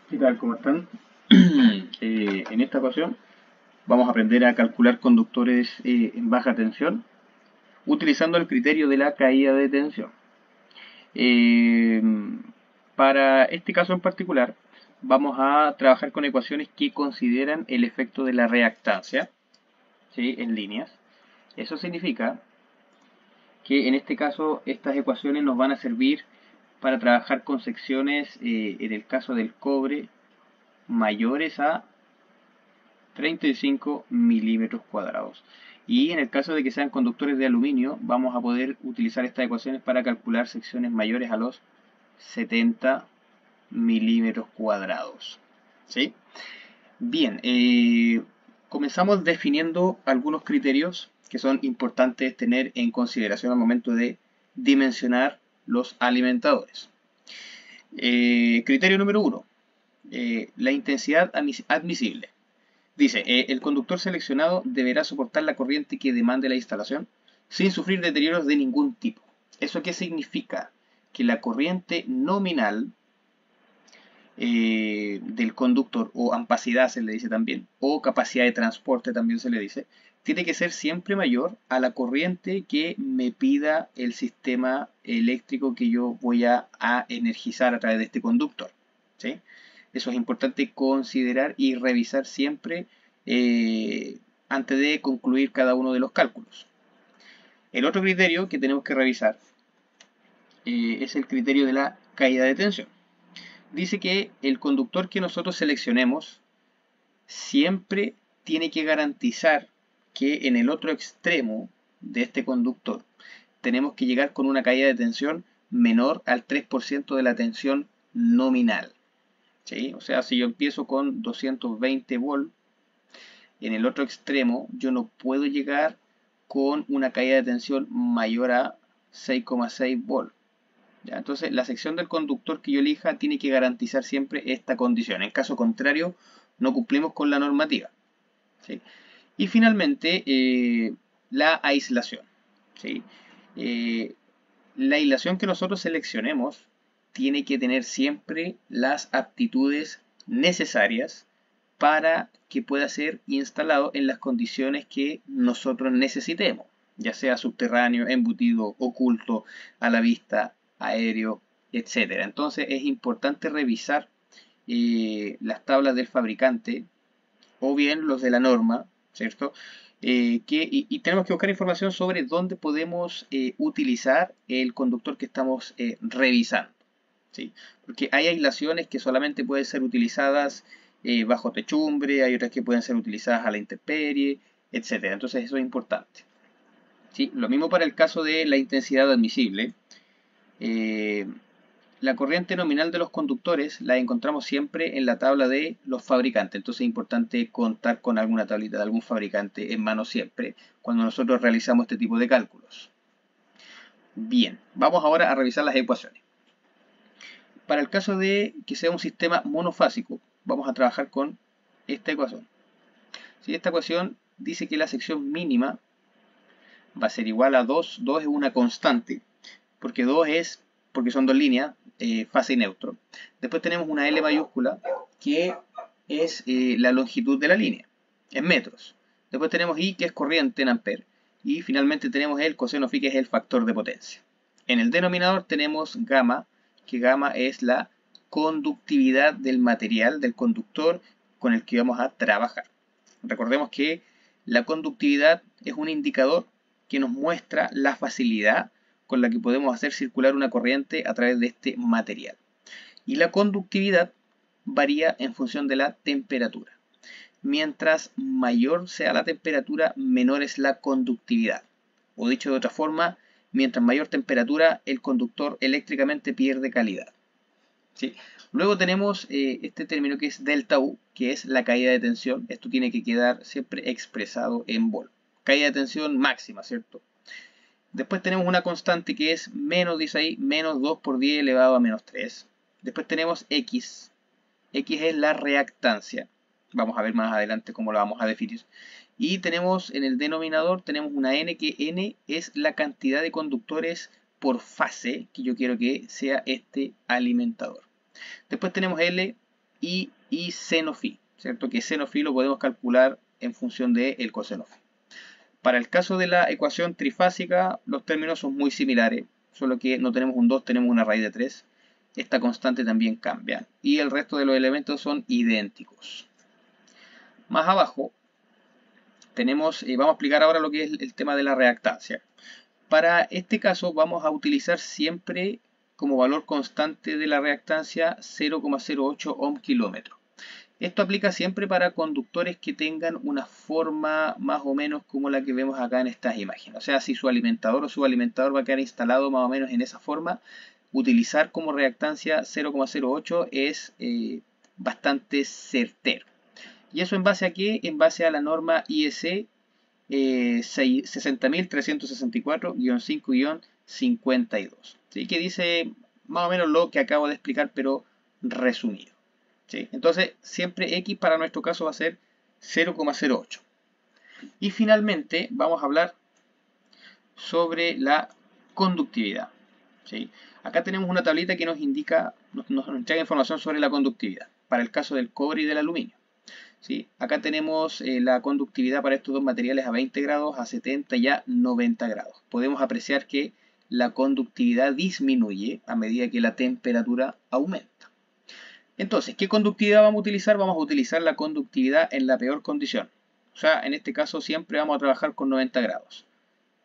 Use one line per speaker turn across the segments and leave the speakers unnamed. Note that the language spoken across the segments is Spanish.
¿Qué tal? ¿Cómo están? En esta ocasión vamos a aprender a calcular conductores en baja tensión utilizando el criterio de la caída de tensión. Eh, para este caso en particular vamos a trabajar con ecuaciones que consideran el efecto de la reactancia, ¿sí?, en líneas. Eso significa que en este caso estas ecuaciones nos van a servir para trabajar con secciones, en el caso del cobre, mayores a 35 milímetros cuadrados. Y en el caso de que sean conductores de aluminio, vamos a poder utilizar estas ecuaciones para calcular secciones mayores a los 70 milímetros cuadrados. ¿Sí? Bien, comenzamos definiendo algunos criterios que son importantes tener en consideración al momento de dimensionar los alimentadores. Criterio número 1, la intensidad admisible. Dice, el conductor seleccionado deberá soportar la corriente que demande la instalación sin sufrir deterioros de ningún tipo. ¿Eso qué significa? Que la corriente nominal del conductor, o ampacidad se le dice también, o capacidad de transporte también se le dice, tiene que ser siempre mayor a la corriente que me pida el sistema eléctrico que yo voy a energizar a través de este conductor. ¿Sí? Eso es importante considerar y revisar siempre antes de concluir cada uno de los cálculos. El otro criterio que tenemos que revisar es el criterio de la caída de tensión. Dice que el conductor que nosotros seleccionemos siempre tiene que garantizar que en el otro extremo de este conductor tenemos que llegar con una caída de tensión menor al 3% de la tensión nominal. ¿Sí? O sea, si yo empiezo con 220 volts, en el otro extremo yo no puedo llegar con una caída de tensión mayor a 6,6 volts. ¿Ya? Entonces, la sección del conductor que yo elija tiene que garantizar siempre esta condición. En caso contrario, no cumplimos con la normativa. ¿Sí? Y finalmente, la aislación. ¿Sí? La aislación que nosotros seleccionemos tiene que tener siempre las aptitudes necesarias para que pueda ser instalado en las condiciones que nosotros necesitemos, ya sea subterráneo, embutido, oculto, a la vista, aéreo, etcétera. Entonces es importante revisar las tablas del fabricante o bien los de la norma, ¿cierto? Y tenemos que buscar información sobre dónde podemos utilizar el conductor que estamos revisando, ¿sí? Porque hay aislaciones que solamente pueden ser utilizadas bajo techumbre, hay otras que pueden ser utilizadas a la intemperie, etcétera. Entonces eso es importante, ¿sí? Lo mismo para el caso de la intensidad admisible. Eh, la corriente nominal de los conductores la encontramos siempre en la tabla de los fabricantes. Entonces es importante contar con alguna tablita de algún fabricante en mano siempre cuando nosotros realizamos este tipo de cálculos. Bien, vamos ahora a revisar las ecuaciones. Para el caso de que sea un sistema monofásico, vamos a trabajar con esta ecuación. Si esta ecuación dice que la sección mínima va a ser igual a 2, 2 es una constante, porque 2 es, porque son dos líneas, fase y neutro. Después tenemos una L mayúscula, que es la longitud de la línea, en metros. Después tenemos I, que es corriente en amperes. Y finalmente tenemos el coseno phi, que es el factor de potencia. En el denominador tenemos gamma, que gamma es la conductividad del material, del conductor con el que vamos a trabajar. Recordemos que la conductividad es un indicador que nos muestra la facilidad con la que podemos hacer circular una corriente a través de este material. Y la conductividad varía en función de la temperatura. Mientras mayor sea la temperatura, menor es la conductividad. O dicho de otra forma, mientras mayor temperatura, el conductor eléctricamente pierde calidad. ¿Sí? Luego tenemos este término que es delta U, que es la caída de tensión. Esto tiene que quedar siempre expresado en volt. Caída de tensión máxima, ¿cierto? Después tenemos una constante que es menos, dice ahí, menos 2 por 10 elevado a menos 3. Después tenemos X. X es la reactancia. Vamos a ver más adelante cómo la vamos a definir. Y tenemos en el denominador, tenemos una N, que N es la cantidad de conductores por fase que yo quiero que sea este alimentador. Después tenemos L,
y seno phi, ¿cierto? Que seno phi lo podemos calcular en función del coseno phi. Para el caso de la ecuación trifásica, los términos son muy similares, solo que no tenemos un 2, tenemos una raíz de 3. Esta constante también cambia. Y el resto de los elementos son idénticos. Más abajo, tenemos, vamos a explicar ahora lo que es el tema de la reactancia. Para este caso vamos a utilizar siempre como valor constante de la reactancia 0,08 ohm kilómetro. Esto aplica siempre para conductores que tengan una forma más o menos como la que vemos acá en estas imágenes. O sea, si su alimentador o subalimentador va a quedar instalado más o menos en esa forma, utilizar como reactancia 0,08 es bastante certero. ¿Y eso en base a qué? En base a la norma IEC 60.364-5-52, ¿sí? Que dice más o menos lo que acabo de explicar, pero resumido. ¿Sí? Entonces, siempre X para nuestro caso va a ser 0,08. Y finalmente, vamos a hablar sobre la conductividad. ¿Sí? Acá tenemos una tablita que nos indica, nos entrega información sobre la conductividad, para el caso del cobre y del aluminio. ¿Sí? Acá tenemos la conductividad para estos dos materiales a 20 grados, a 70 y a 90 grados. Podemos apreciar que la conductividad disminuye a medida que la temperatura aumenta. Entonces, ¿qué conductividad vamos a utilizar? Vamos a utilizar la conductividad en la peor condición. O sea, en este caso siempre vamos a trabajar con 90 grados.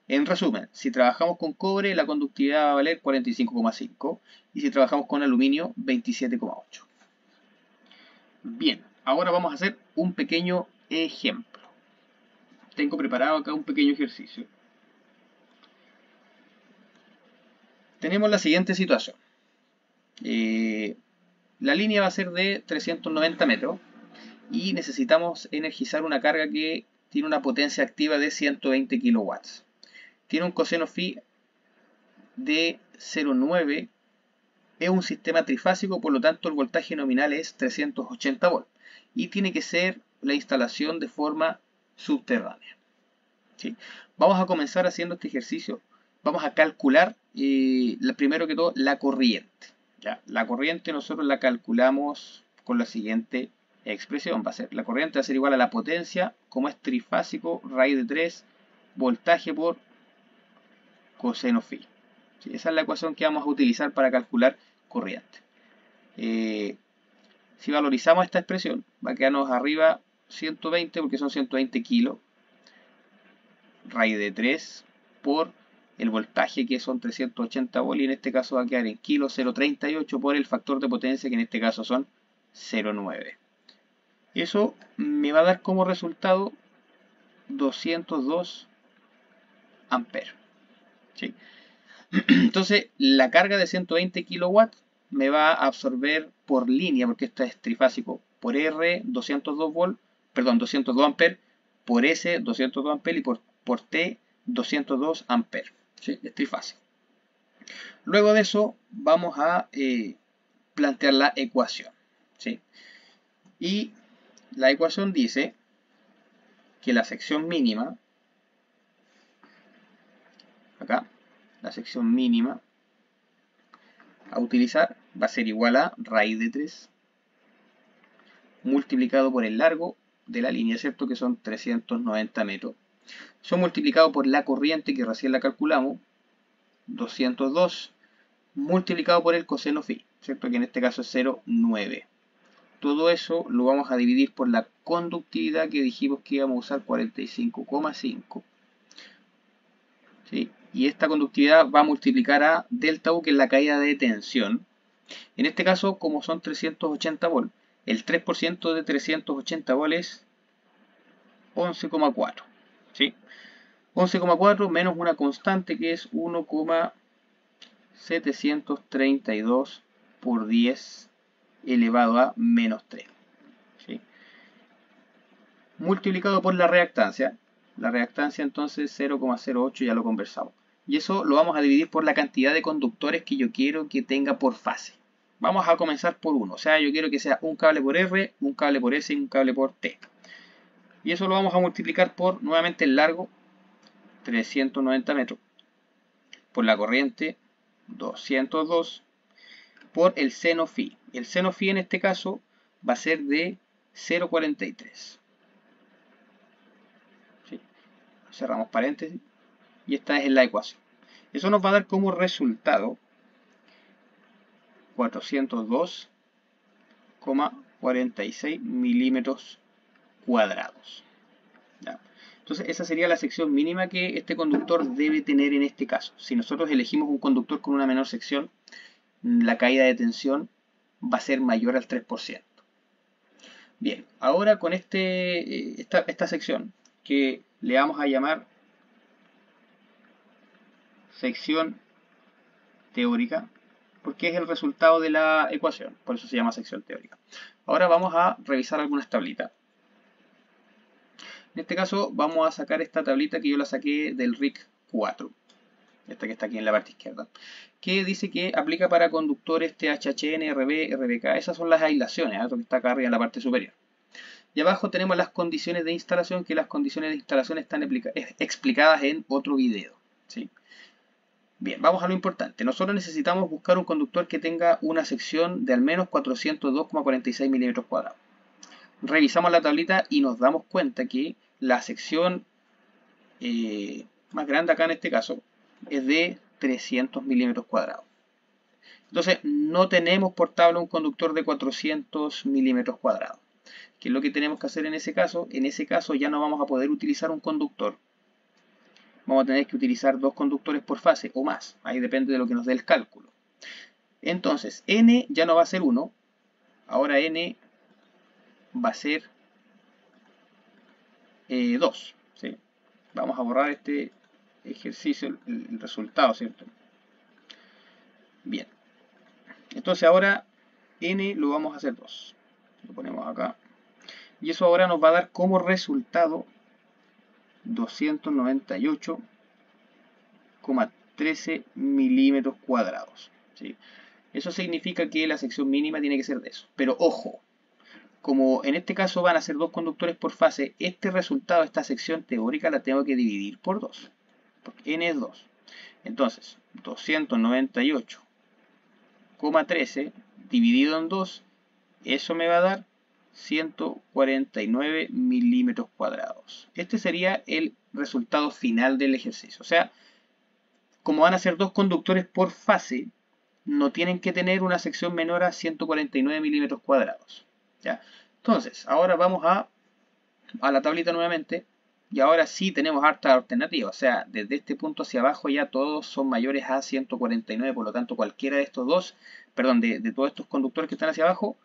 En resumen, si trabajamos con cobre, la conductividad va a valer 45,5 y si trabajamos con aluminio, 27,8. Bien, ahora vamos a hacer un pequeño ejemplo. Tengo preparado acá un pequeño ejercicio. Tenemos la siguiente situación. La línea va a ser de 390 metros y necesitamos energizar una carga que tiene una potencia activa de 120 kilowatts. Tiene un coseno phi de 0,9. Es un sistema trifásico, por lo tanto el voltaje nominal es 380 volts. Y tiene que ser la instalación de forma subterránea. ¿Sí? Vamos a comenzar haciendo este ejercicio. Vamos a calcular, primero que todo, la corriente. ¿Ya? La corriente nosotros la calculamos con la siguiente expresión. La corriente va a ser igual a la potencia, como es trifásico, raíz de 3, voltaje por coseno phi. ¿Sí? Esa es la ecuación que vamos a utilizar para calcular corriente. Si valorizamos esta expresión, va a quedarnos arriba 120 porque son 120 kilos, raíz de 3 por el voltaje que son 380 volts y en este caso va a quedar en kilos 0,38 por el factor de potencia que en este caso son 0,9. Eso me va a dar como resultado 202 amperes. ¿Sí? Entonces la carga de 120 kilowatts me va a absorber por línea, porque esto es trifásico, por R 202 volts, perdón, 202 amperes, por S 202 amperes y por T 202 amperes. ¿Sí? Es trifásico. Luego de eso vamos a plantear la ecuación. ¿Sí? Y la ecuación dice que la sección mínima, acá, la sección mínima a utilizar va a ser igual a raíz de 3 multiplicado por el largo de la línea, ¿cierto? Que son 390 metros. Son multiplicado por la corriente que recién la calculamos, 202, multiplicado por el coseno phi, ¿cierto? Que en este caso es 0,9. Todo eso lo vamos a dividir por la conductividad que dijimos que íbamos a usar, 45,5. ¿Sí? Y esta conductividad va a multiplicar a delta U, que es la caída de tensión. En este caso, como son 380 volts, el 3% de 380 volts es 11,4. ¿Sí? 11,4 menos una constante que es 1,732 por 10 elevado a menos 3. ¿Sí? Multiplicado por la reactancia. La reactancia entonces 0,08, ya lo conversamos. Y eso lo vamos a dividir por la cantidad de conductores que yo quiero que tenga por fase. Vamos a comenzar por uno. O sea, yo quiero que sea un cable por R, un cable por S y un cable por T. Y eso lo vamos a multiplicar por, nuevamente, el largo, 390 metros. Por la corriente, 202. Por el seno phi. El seno phi en este caso
va a ser de 0,43. ¿Sí? Cerramos paréntesis y esta es la ecuación. Eso nos va a dar como resultado 402,46 milímetros cuadrados. ¿Ya? Entonces esa sería la sección mínima que este conductor debe tener en este caso. Si nosotros elegimos un conductor con una menor sección, la caída de tensión va a ser mayor al 3%. Bien, ahora con esta sección que le vamos a llamar sección teórica, porque es el resultado de la ecuación, por eso se llama sección teórica. Ahora vamos a revisar algunas tablitas. En este caso vamos a sacar esta tablita que yo la saqué del RIC 4, esta que está aquí en la parte izquierda, que dice que aplica para conductores THN, RB, RBK. Esas son las aislaciones, lo que está acá arriba en la parte superior. Y abajo tenemos las condiciones de instalación, que las condiciones de instalación están explicadas en otro video, ¿sí? Bien, vamos a lo importante. Nosotros necesitamos buscar un conductor que tenga una sección de al menos 402,46 milímetros cuadrados. Revisamos la tablita y nos damos cuenta que la sección más grande acá en este caso es de 300 milímetros cuadrados. Entonces no tenemos por tabla un conductor de 400 milímetros cuadrados. ¿Qué es lo que tenemos que hacer en ese caso? En ese caso ya no vamos a poder utilizar un conductor. Vamos a tener que utilizar dos conductores por fase o más. Ahí depende de lo que nos dé el cálculo. Entonces, N ya no va a ser 1. Ahora N va a ser 2. ¿Sí? Vamos a borrar este ejercicio, el resultado, ¿cierto? Bien. Entonces ahora N lo vamos a hacer 2. Lo ponemos acá. Y eso ahora nos va a dar como resultado 298,13 milímetros cuadrados. ¿Sí? Eso significa que la sección mínima tiene que ser de eso. Pero ojo, como en este caso van a ser dos conductores por fase, este resultado, esta sección teórica, la tengo que dividir por 2. Porque N es 2. Entonces, 298,13 dividido en 2, eso me va a dar 149 milímetros cuadrados. Este sería el resultado final del ejercicio. O sea, como van a ser dos conductores por fase, no tienen que tener una sección menor a 149 milímetros cuadrados. ¿Ya? Entonces, ahora vamos a la tablita nuevamente. Y ahora sí tenemos harta alternativa. O sea, desde este punto hacia abajo ya todos son mayores a 149. Por lo tanto, cualquiera de estos dos, perdón, de todos estos conductores que están hacia abajo,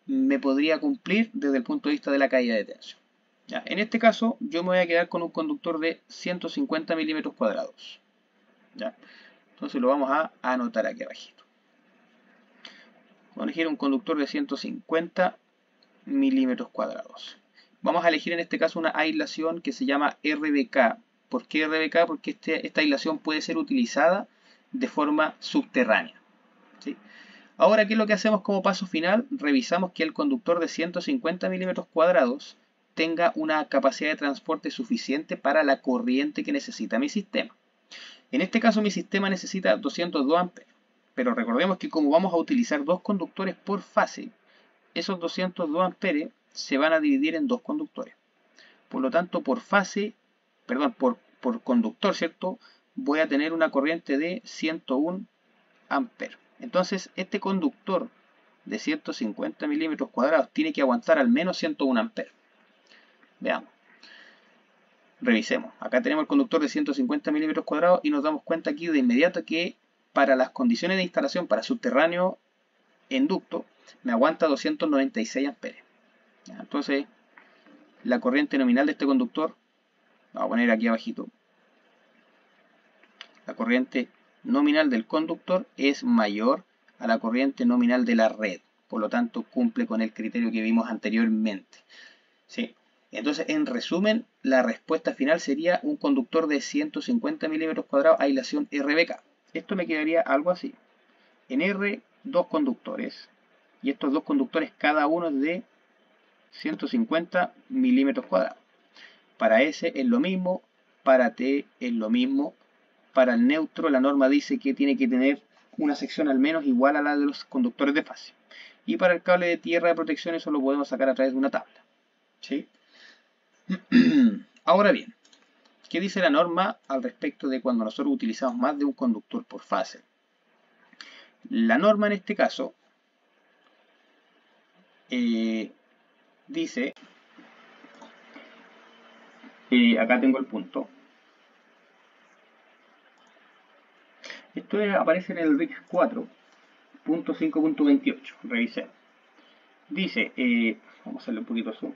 me podría cumplir desde el punto de vista de la caída de tensión. ¿Ya? En este caso, yo me voy a quedar con un conductor de 150 milímetros cuadrados. ¿Ya? Entonces lo vamos a anotar aquí abajito. Vamos a elegir un conductor de 150 milímetros cuadrados. Vamos a elegir en este caso una aislación que se llama RBK. ¿Por qué RBK? Porque esta aislación puede ser utilizada de forma subterránea. ¿Sí? Ahora, ¿qué es lo que hacemos como paso final? Revisamos que el conductor de 150 milímetros cuadrados tenga una capacidad de transporte suficiente para la corriente que necesita mi sistema. En este caso mi sistema necesita 202 amperes, pero recordemos que como vamos a utilizar dos conductores por fase, esos 202 amperes se van a dividir en dos conductores. Por lo tanto, por conductor, ¿cierto? Voy a tener una corriente de 101 amperes. Entonces, este conductor de 150 milímetros cuadrados tiene que aguantar al menos 101 amperes. Veamos. Revisemos. Acá tenemos el conductor de 150 milímetros cuadrados y nos damos cuenta aquí de inmediato que para las condiciones de instalación para subterráneo en ducto me aguanta 296 amperes. Entonces, la corriente nominal de este conductor, vamos a poner aquí abajito, la corriente nominal del conductor es mayor a la corriente nominal de la red. Por lo tanto, cumple con el criterio que vimos anteriormente. ¿Sí? Entonces, en resumen, la respuesta final sería un conductor de 150 milímetros cuadrados, aislación RBK. Esto me quedaría algo así. En R, dos conductores. Y estos dos conductores, cada uno es de 150 milímetros cuadrados. Para S es lo mismo, para T es lo mismo. Para el neutro la norma dice que tiene que tener una sección al menos igual a la de los conductores de fase. Y para el cable de tierra de protección eso lo podemos sacar a través de una tabla. ¿Sí? Ahora bien, ¿qué dice la norma al respecto de cuando nosotros utilizamos más de un conductor por fase? La norma en este caso dice, acá tengo el punto, esto aparece en el RIC 4.5.28, revisemos. Dice, vamos a hacerle un poquito zoom,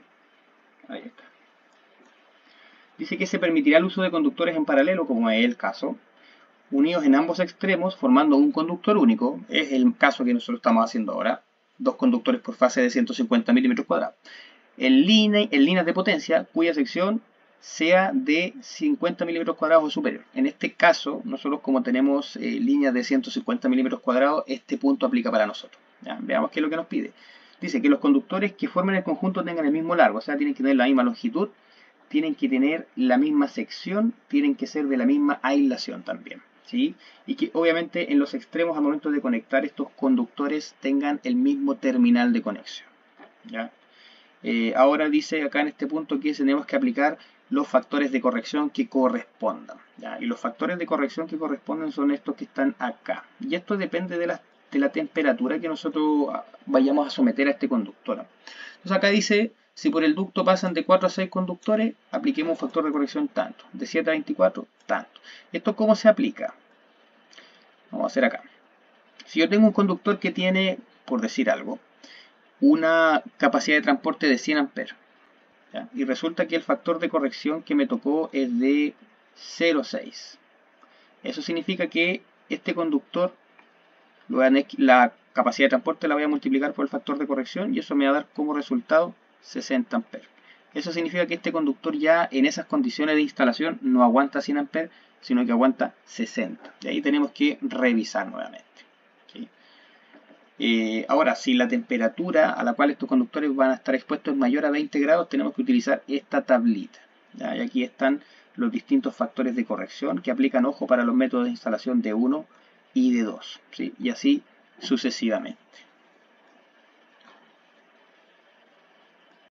ahí está. Dice que se permitirá el uso de conductores en paralelo, como es el caso, unidos en ambos extremos formando un conductor único, es el caso que nosotros estamos haciendo ahora, dos conductores por fase de 150 milímetros cuadrados, en líneas de potencia cuya sección sea de 50 milímetros cuadrados o superior. En este caso, nosotros como tenemos líneas de 150 milímetros cuadrados, este punto aplica para nosotros. ¿Ya? Veamos qué es lo que nos pide. Dice que los conductores que formen el conjunto tengan el mismo largo, o sea, tienen que tener la misma longitud, tienen que tener la misma sección, tienen que ser de la misma aislación también. ¿Sí? Y que obviamente en los extremos al momento de conectar estos conductores tengan el mismo terminal de conexión. ¿Ya? Ahora dice acá en este punto que tenemos que aplicar los factores de corrección que correspondan. ¿Ya? Y los factores de corrección que corresponden son estos que están acá. Y esto depende de la temperatura que nosotros vayamos a someter a este conductor. Entonces acá dice, si por el ducto pasan de 4 a 6 conductores, apliquemos un factor de corrección tanto. De 7 a 24, tanto. ¿Esto cómo se aplica? Vamos a hacer acá. Si yo tengo un conductor que tiene, por decir algo, una capacidad de transporte de 100 amperes, ¿ya? Y resulta que el factor de corrección que me tocó es de 0,6. Eso significa que este conductor, la capacidad de transporte la voy a multiplicar por el factor de corrección y eso me va a dar como resultado 60 amperes. Eso significa que este conductor ya en esas condiciones de instalación no aguanta 100 amperes, sino que aguanta 60. Y ahí tenemos que revisar nuevamente. ¿Sí? Ahora, si la temperatura a la cual estos conductores van a estar expuestos es mayor a 20 grados, tenemos que utilizar esta tablita. ¿Ya? Y aquí están los distintos factores de corrección que aplican, ojo, para los métodos de instalación de 1 y de 2. ¿Sí? Y así sucesivamente.